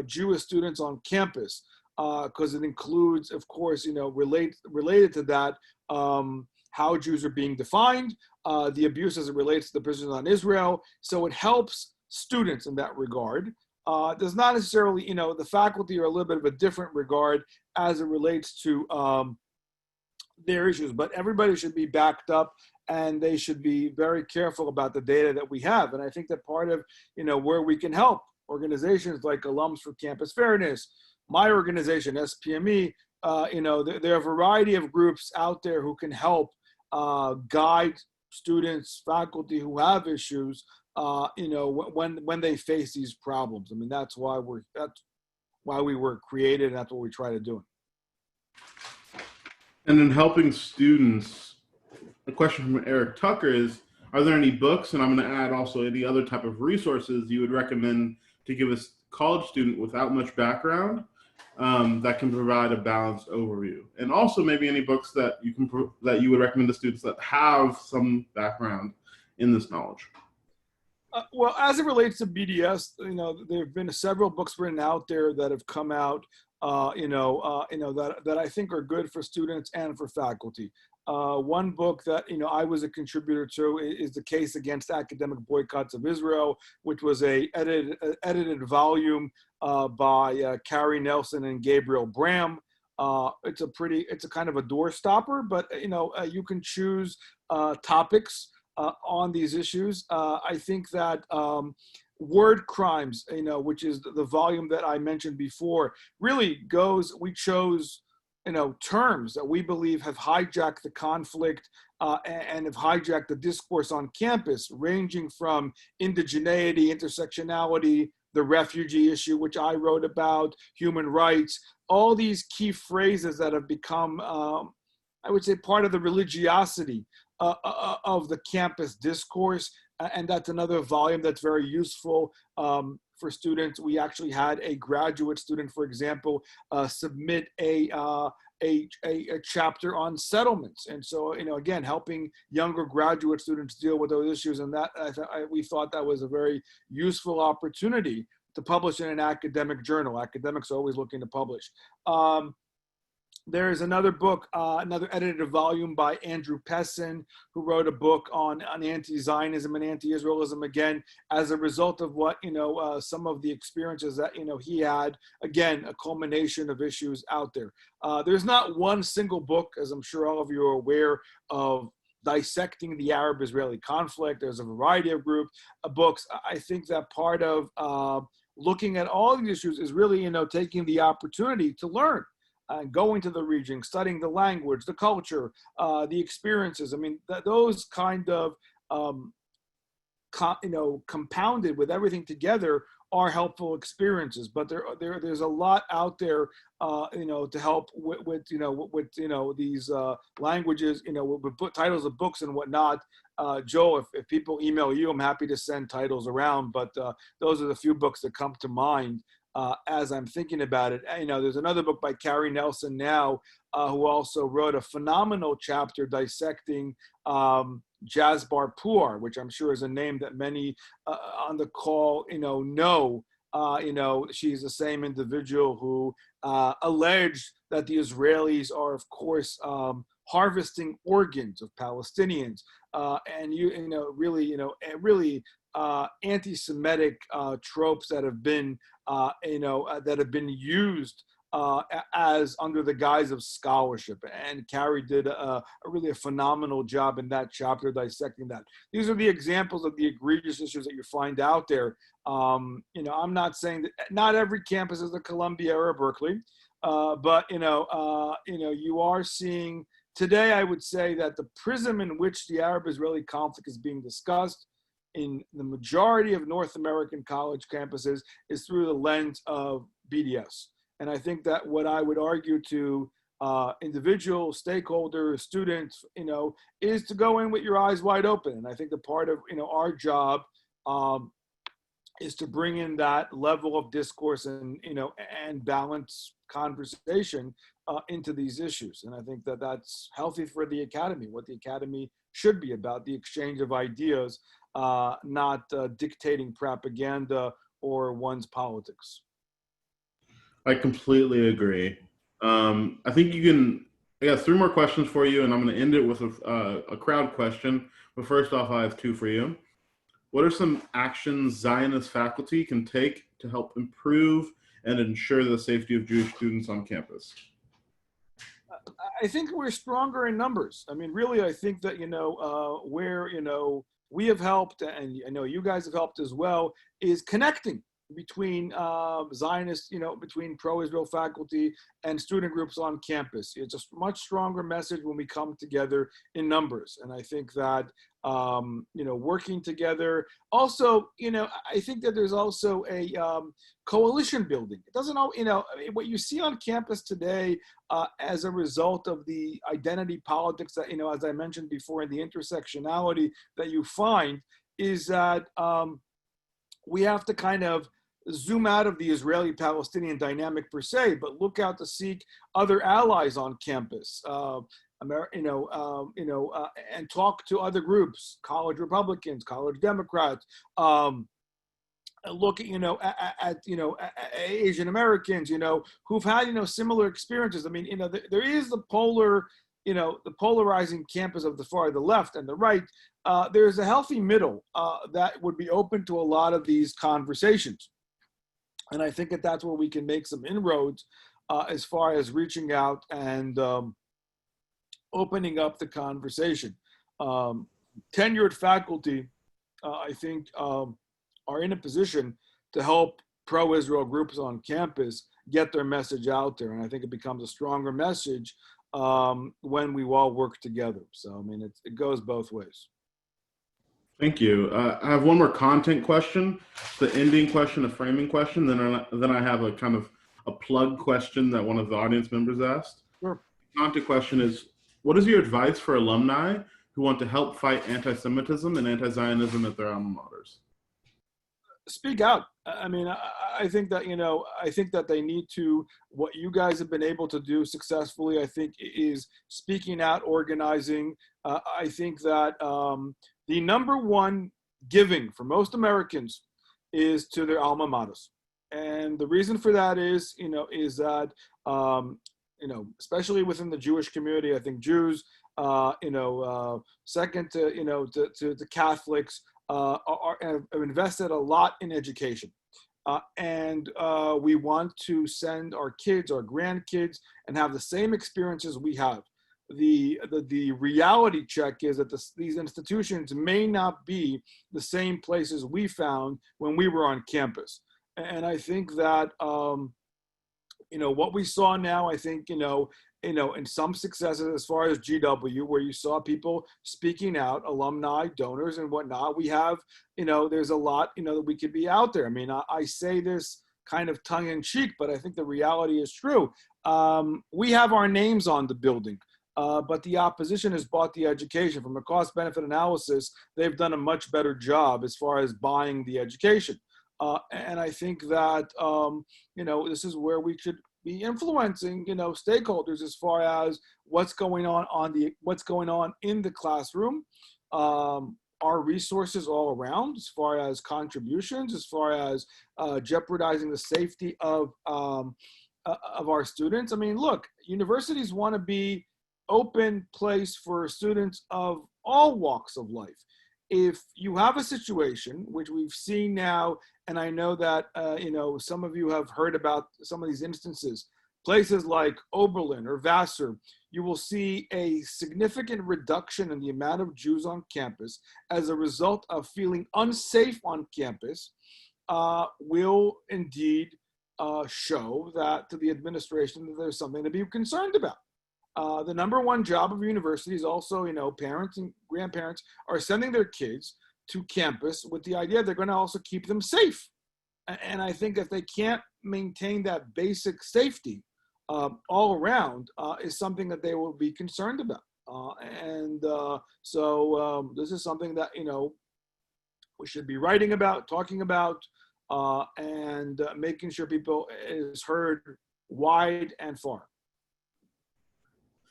Jewish students on campus, because it includes, of course, related to that, how Jews are being defined, the abuse as it relates to the prisoners on Israel. So it helps students in that regard. Does not necessarily, the faculty are a little bit of a different regard as it relates to their issues, but everybody should be backed up, and they should be very careful about the data that we have. And I think that part of, where we can help organizations like Alums for Campus Fairness, my organization, SPME, there are a variety of groups out there who can help guide students, faculty who have issues, when they face these problems. I mean, that's why we were created, and that's what we try to do. And in helping students, the question from Eric Tucker is, are there any books, and I'm going to add also any other type of resources you would recommend to give a college student without much background that can provide a balanced overview? And also maybe any books that you would recommend to students that have some background in this knowledge. Well, as it relates to BDS, there have been several books written out there that have come out, that I think are good for students and for faculty. One book that, I was a contributor to is The Case Against Academic Boycotts of Israel, which was a edited volume by Carrie Nelson and Gabriel Bram. It's a kind of a door stopper, but, you can choose topics on these issues. I think that Word Crimes, which is the volume that I mentioned before, really we chose, terms that we believe have hijacked the conflict and have hijacked the discourse on campus, ranging from indigeneity, intersectionality, the refugee issue, which I wrote about, human rights, all these key phrases that have become, I would say, part of the religiosity of the campus discourse. And that's another volume that's very useful for students. We actually had a graduate student, for example, submit a chapter on settlements. And so, again, helping younger graduate students deal with those issues. And that we thought that was a very useful opportunity to publish in an academic journal. Academics are always looking to publish. There's another book, another edited volume by Andrew Pessin, who wrote a book on anti-Zionism and anti-Israelism, again, as a result of what, some of the experiences that, he had, again, a culmination of issues out there. There's not one single book, as I'm sure all of you are aware of, dissecting the Arab-Israeli conflict. There's a variety of books. I think that part of looking at all these issues is really, taking the opportunity to learn. Going to the region, studying the language, the culture, the experiences. I mean, those kind of, compounded with everything together are helpful experiences. But there's a lot out there, to help with these languages, with titles of books and whatnot. Joe, if people email you, I'm happy to send titles around. But those are the few books that come to mind. As I'm thinking about it. There's another book by Carrie Nelson now, who also wrote a phenomenal chapter dissecting Jasbar Puar, which I'm sure is a name that many on the call, know. She's the same individual who alleged that the Israelis are, of course, harvesting organs of Palestinians, and really anti-Semitic tropes that have been used as under the guise of scholarship. And Carrie did a really a phenomenal job in that chapter dissecting that. These are the examples of the egregious issues that you find out there. I'm not saying that not every campus is a Columbia or a Berkeley, but you are seeing today, I would say that the prism in which the Arab-Israeli conflict is being discussed in the majority of North American college campuses is through the lens of BDS. And I think that what I would argue to individual stakeholders, students, is to go in with your eyes wide open. And I think the part of, our job is to bring in that level of discourse and, and balance conversation into these issues. And I think that that's healthy for the academy, what the academy should be about, the exchange of ideas, not dictating propaganda or one's politics. I completely agree. I think I got 3 more questions for you, and I'm going to end it with a crowd question. But first off, I have 2 for you. What are some actions Zionist faculty can take to help improve and ensure the safety of Jewish students on campus? I think we're stronger in numbers. I mean, really, I think that, where, we have helped, and I know you guys have helped as well, is connecting between Zionists, between pro-Israel faculty and student groups on campus. It's a much stronger message when we come together in numbers. And I think that, working together. Also, I think that there's also a coalition building. It doesn't, what you see on campus today as a result of the identity politics that, as I mentioned before, and the intersectionality that you find is that we have to kind of zoom out of the Israeli-Palestinian dynamic per se, but look out to seek other allies on campus, and talk to other groups, college Republicans, college Democrats, look at Asian Americans, who've had, similar experiences. I mean, there is the polarizing campus of the far the left and the right. There's a healthy middle that would be open to a lot of these conversations. And I think that that's where we can make some inroads as far as reaching out and opening up the conversation. Tenured faculty, I think, are in a position to help pro-Israel groups on campus get their message out there. And I think it becomes a stronger message when we all work together. So, I mean, it goes both ways. Thank you. I have one more content question, the ending question, a framing question. Then I have a kind of a plug question that one of the audience members asked. Sure. The content question is, what is your advice for alumni who want to help fight anti-Semitism and anti-Zionism at their alma maters? Speak out. I mean, I think that, I think that they need to, what you guys have been able to do successfully, I think, is speaking out, organizing. I think that the number one giving for most Americans is to their alma maters. And the reason for that is, is that, especially within the Jewish community, I think Jews, second to Catholics, have invested a lot in education. And we want to send our kids, our grandkids, and have the same experiences we have. The reality check is that these institutions may not be the same places we found when we were on campus. And I think that, what we saw now, I think, in some successes as far as GW, where you saw people speaking out, alumni, donors, and whatnot, we have, there's a lot, that we could be out there. I mean, I say this kind of tongue in cheek, but I think the reality is true. We have our names on the building, but the opposition has bought the education. From a cost benefit analysis, they've done a much better job as far as buying the education. And I think that, this is where we should be influencing, stakeholders as far as what's going on in the classroom, our resources all around, as far as contributions, as far as jeopardizing the safety of our students. I mean, look, universities want to be open place for students of all walks of life. If you have a situation, which we've seen now, and I know that some of you have heard about some of these instances, places like Oberlin or Vassar, you will see a significant reduction in the amount of Jews on campus as a result of feeling unsafe on campus, will indeed show that to the administration that there's something to be concerned about. The number one job of universities, also, parents and grandparents are sending their kids to campus with the idea they're going to also keep them safe. And I think if they can't maintain that basic safety all around, is something that they will be concerned about. So this is something that, we should be writing about, talking about, and making sure people is heard wide and far.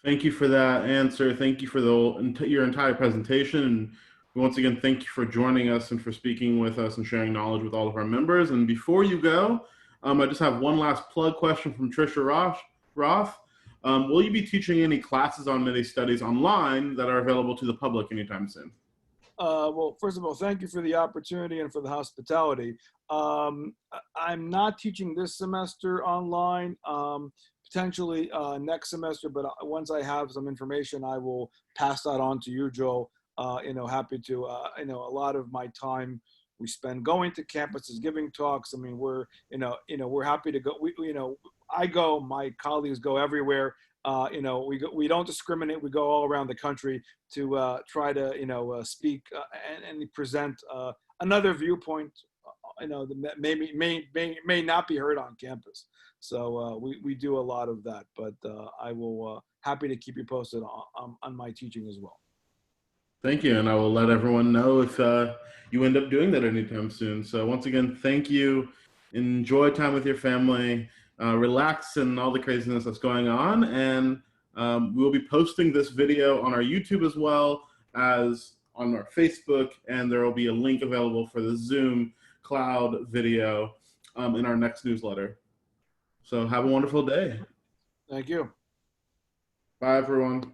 Thank you for that answer. Thank you for your entire presentation. And once again, thank you for joining us and for speaking with us and sharing knowledge with all of our members. And before you go, I just have one last plug question from Trisha Roth. Will you be teaching any classes on Midi Studies online that are available to the public anytime soon? Well, first of all, thank you for the opportunity and for the hospitality. I'm not teaching this semester online, potentially next semester, but once I have some information, I will pass that on to you, Joel. Happy to, a lot of my time we spend going to campuses, giving talks. I mean, we're happy to go. I go, my colleagues go everywhere. We don't discriminate. We go all around the country to try to, speak and present another viewpoint, that may not be heard on campus. So we do a lot of that, but I will happy to keep you posted on my teaching as well. Thank you, and I will let everyone know if you end up doing that anytime soon. So once again, thank you. Enjoy time with your family. Relax and all the craziness that's going on. And we'll be posting this video on our YouTube as well as on our Facebook. And there will be a link available for the Zoom cloud video in our next newsletter. So have a wonderful day. Thank you. Bye, everyone.